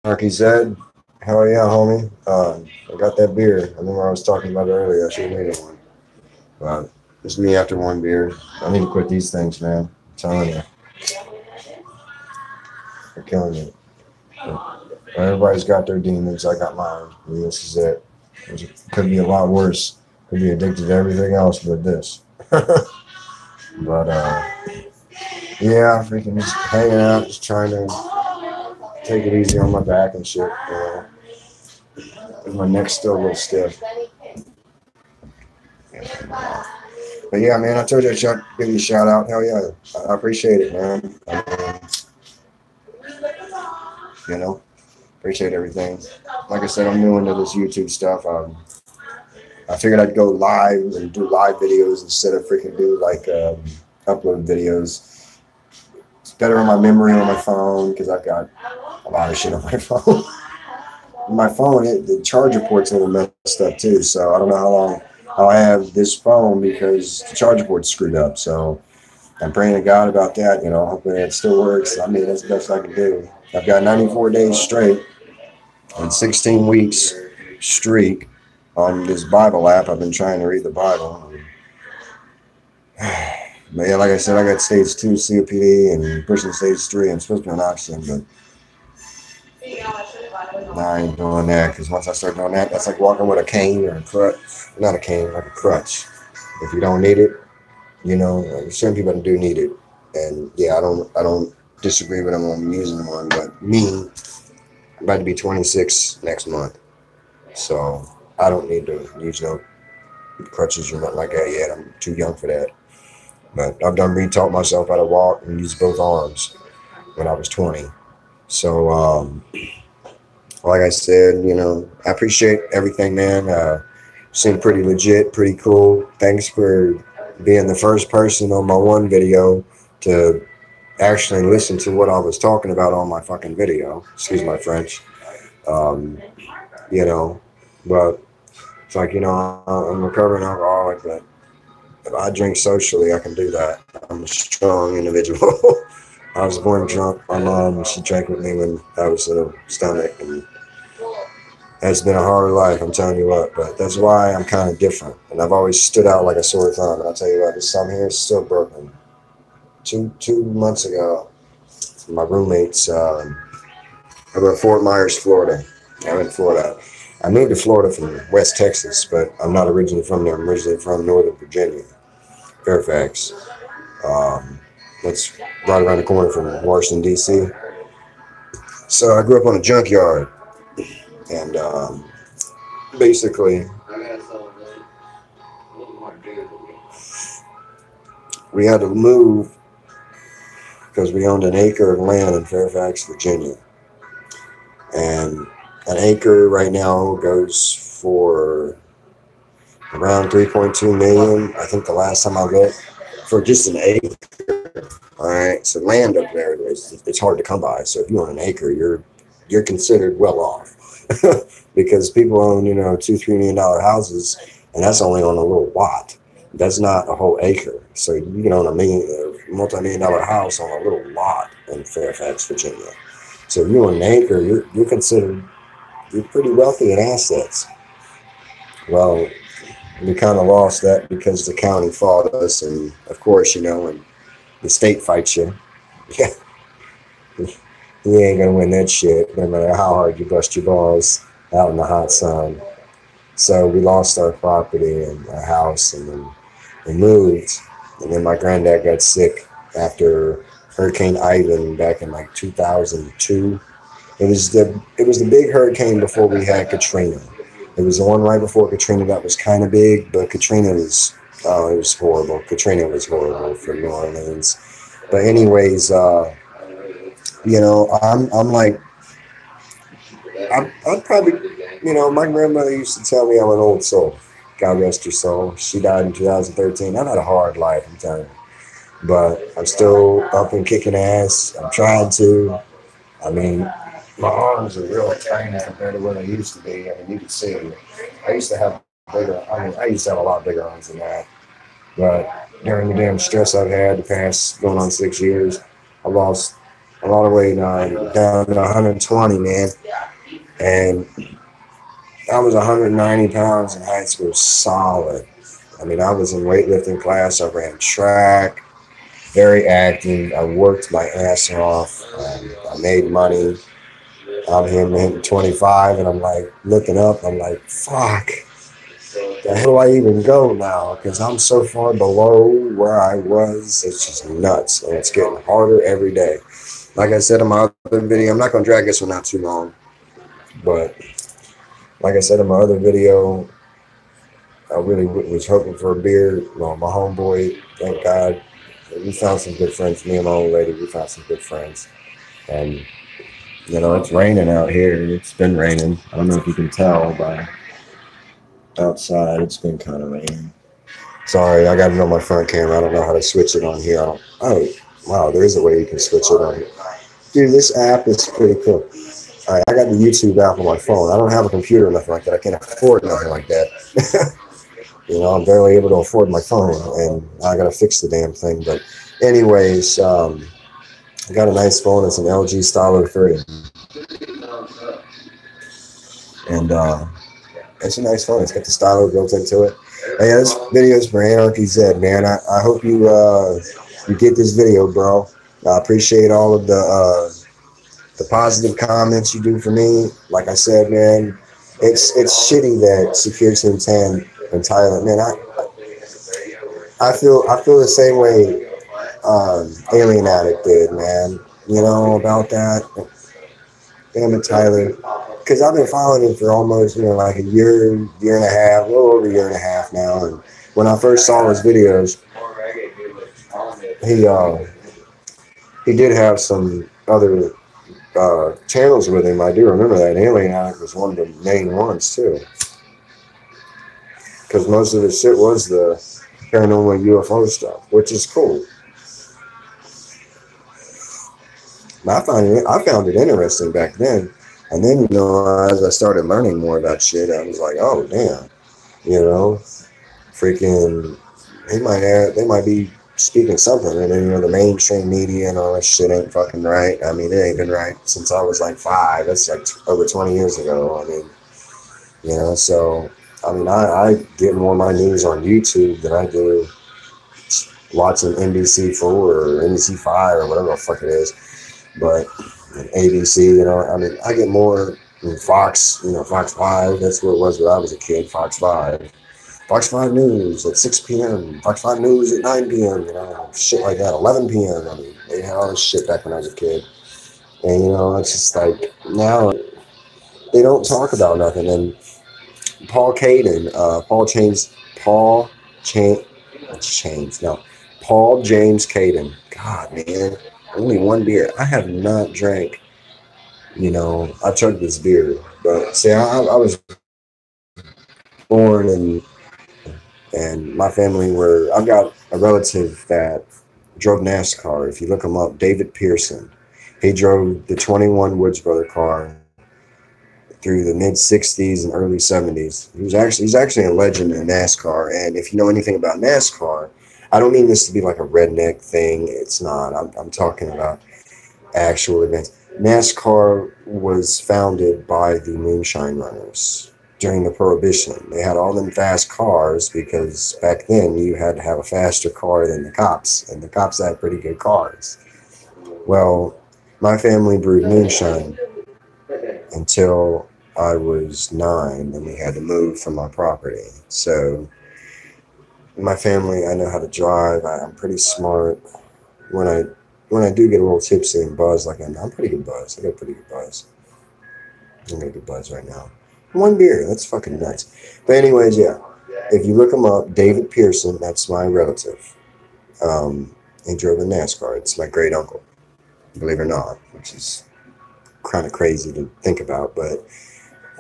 Anarchy Zed, hell yeah, homie. I got that beer. I remember I was talking about it earlier. I should have made it one. But it's me after one beer. I need to quit these things, man. I'm telling you, they're killing me. Everybody's got their demons. I got mine. And this is it. It could be a lot worse. Could be addicted to everything else but this. But yeah, freaking just hanging out, just trying to take it easy on my back and shit. My neck's still a little stiff. But yeah, man, I told you I'd give you a shout out. Hell yeah, I appreciate it, man. You know, appreciate everything. Like I said, I'm new into this YouTube stuff. I figured I'd go live and do live videos instead of freaking do like upload videos. It's better on my memory on my phone because I've got a lot of shit on my phone. My phone, the charger port's a little messed up too, so I don't know how long I'll have this phone because the charger port's screwed up. So I'm praying to God about that, you know, hoping it still works. I mean, that's the best I can do. I've got 94 days straight and 16 weeks streak on this Bible app. I've been trying to read the Bible. But yeah, like I said, I got stage 2 COPD and pushing stage 3. I'm supposed to be on oxygen, but I ain't doing that because once I start doing that, that's like walking with a cane or a crutch. Not a cane, like a crutch. If you don't need it, you know, certain people do need it. And yeah, I don't disagree with them on using one, but me, I'm about to be 26 next month. So I don't need to use no crutches or nothing like that yet. I'm too young for that. But I've done retaught myself how to walk and use both arms when I was 20. So, like I said, you know, I appreciate everything, man. Seemed pretty legit, pretty cool. Thanks for being the first person on my one video to actually listen to what I was talking about on my fucking video. Excuse my French. You know, but it's like, you know, I'm a recovering alcoholic, but if I drink socially, I can do that. I'm a strong individual. I was born drunk. My mom, she drank with me when I was in her stomach, and it's been a hard life, I'm telling you what, but that's why I'm kind of different. And I've always stood out like a sore thumb. And I'll tell you what, this thumb here is still broken. Two months ago, my roommates, I go to Fort Myers, Florida. I'm in Florida. I moved to Florida from West Texas, but I'm not originally from there. I'm originally from Northern Virginia, Fairfax. That's right around the corner from Washington, D.C. So I grew up on a junkyard. And basically, we had to move because we owned an acre of land in Fairfax, Virginia. And an acre right now goes for around 3.2 million. I think the last time I looked, for just an acre. All right, so land up there it's hard to come by. So if you own an acre, you're considered well off. Because people own, you know, $2-3 million houses, and that's only on a little lot. That's not a whole acre. So you can own a multi-million-dollar house on a little lot in Fairfax, Virginia. So if you own an acre, you're considered, you're pretty wealthy in assets. Well, we kind of lost that because the county fought us, and of course, you know, when the state fights you, yeah, you ain't gonna win that shit, no matter how hard you bust your balls out in the hot sun. So we lost our property and our house, and then we moved. And then my granddad got sick after Hurricane Ivan back in like 2002. It was the big hurricane before we had Katrina. It was the one right before Katrina that was kind of big, but Katrina was, it was horrible. Katrina was horrible for New Orleans. But anyways, you know, I'm like, I'd probably, you know, my grandmother used to tell me I'm an old soul. God rest her soul. She died in 2013. I've had a hard life, I'm telling you. But I'm still up and kicking ass. I'm trying to. I mean, my arms are real tiny compared to what they used to be. I mean, you can see. I used to have I used to have a lot bigger arms than that. But during the damn stress I've had the past going on 6 years, I lost I'm all the way down to 120, man. And I was 190 pounds in high school, solid. I mean, I was in weightlifting class. I ran track, very active. I worked my ass off. I made money. I'm hitting 25, and I'm like looking up. I'm like, fuck. The hell do I even go now? Because I'm so far below where I was. It's just nuts, and it's getting harder every day. Like I said in my other video, I'm not gonna drag this one out too long, but like I said in my other video, I really was hoping for a beer. Well, my homeboy, thank God, we found some good friends. Me and my old lady, we found some good friends. And, you know, it's raining out here. It's been raining. I don't know if you can tell by outside. It's been kind of raining. Sorry, I got it on my front camera. I don't know how to switch it on here. Oh, wow, there is a way you can switch it on here. Dude, this app is pretty cool. All right, I got the YouTube app on my phone. I don't have a computer or nothing like that. I can't afford nothing like that. You know, I'm barely able to afford my phone, and I gotta fix the damn thing. But anyways, I got a nice phone. It's an LG Stylo 30, and it's a nice phone. It's got the stylo built into it. And yeah, this video is for Anarchy Zed, man. I hope you you get this video, bro. I appreciate all of the positive comments you do for me. Like I said, man, it's shitty that Secure Team 10 in Thailand, man. I feel the same way Alien Addict did, man. You know about that? Damn it, Tyler. Because I've been following him for almost, you know, like a year and a half, a little over a year and a half now. And when I first saw his videos, he did have some other channels with him. I do remember that. Alien Addict was one of the main ones too, because most of his shit was the paranormal UFO stuff, which is cool. I found it interesting back then, and then, you know, as I started learning more about shit, I was like, oh damn, you know, freaking, they might be speaking something, and then, you know, the mainstream media and all that shit ain't fucking right. I mean, it ain't been right since I was like 5. That's like over 20 years ago. I mean, you know, so I mean, I get more of my news on YouTube than I do watching NBC4 or NBC5 or whatever the fuck it is. But ABC, you know, I mean, I get more Fox, you know, Fox 5. That's what it was when I was a kid, Fox 5. Fox 5 News at 6 p.m., Fox 5 News at 9 p.m., you know, shit like that, 11 p.m. I mean, they had all this shit back when I was a kid. And, you know, it's just like, now they don't talk about nothing. And Paul Caden, Paul James Caden. God, man, only one beer. I have not drank, you know, I chugged this beer. But, see, I was born and my family I've got a relative that drove NASCAR. If you look him up, David Pearson. He drove the 21 Woods Brother car through the mid 60s and early 70s. He's actually a legend in NASCAR. And if you know anything about NASCAR, I don't mean this to be like a redneck thing. It's not. I'm talking about actual events. NASCAR was founded by the Moonshine Runners during the Prohibition. They had all them fast cars because back then you had to have a faster car than the cops, and the cops had pretty good cars. Well, my family brewed moonshine until I was 9, and we had to move from our property. So my family, I know how to drive. I'm pretty smart. When I do get a little tipsy and buzz, like I'm pretty good buzz. I got a pretty good buzz. I'm got a good buzz right now. One beer, that's fucking nuts. But anyways, yeah. If you look him up, David Pearson, that's my relative. He drove a NASCAR. It's my great uncle, believe it or not, which is kind of crazy to think about, but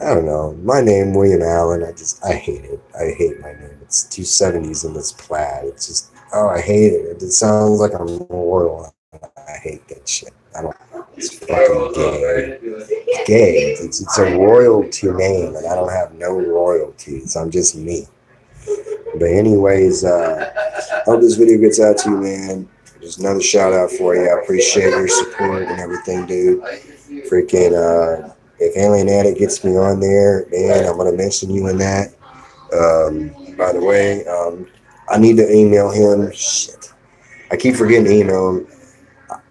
I don't know. My name, William Allen, I hate it. I hate my name. It's 270s and it's plaid. It's just, oh, I hate it. It sounds like I'm royal. I hate that shit. It's fucking gay. It's gay. It's a royalty name, and I don't have no royalties. I'm just me. But anyways, hope this video gets out to you, man. Just another shout out for you. I appreciate your support and everything, dude. Freaking, if Alien Addict gets me on there, man, I'm gonna mention you in that. By the way, I need to email him. Shit, I keep forgetting to email him.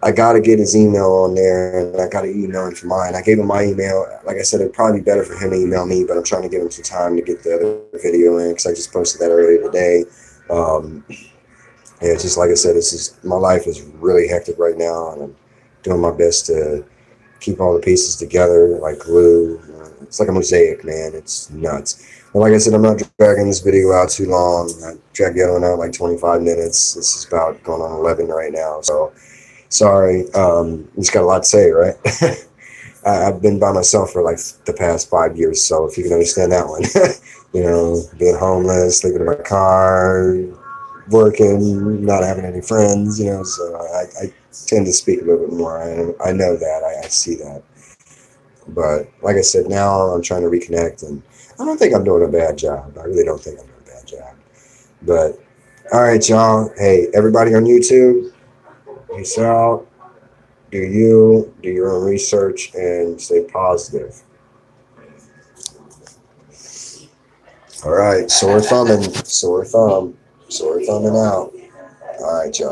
I gotta get his email on there, and I gotta email him for mine. I gave him my email. Like I said, it'd probably be better for him to email me, but I'm trying to give him some time to get the other video in because I just posted that earlier today. Yeah, it's just like I said, it's just my life is really hectic right now, and I'm doing my best to keep all the pieces together like glue. It's like a mosaic, man. It's nuts. Well, like I said, I'm not dragging this video out too long. I dragged the other one out like 25 minutes. This is about going on 11 right now. So sorry. Just got a lot to say, right? I've been by myself for like the past 5 years. So if you can understand that one, you know, being homeless, living in my car, working, not having any friends, you know, so I tend to speak a little bit more. I know that. I see that. But like I said, now I'm trying to reconnect, and I don't think I'm doing a bad job. I really don't think I'm doing a bad job. But all right, y'all. Hey, everybody on YouTube, peace out. Do your own research and stay positive. All right, sore thumbing out. All right, y'all.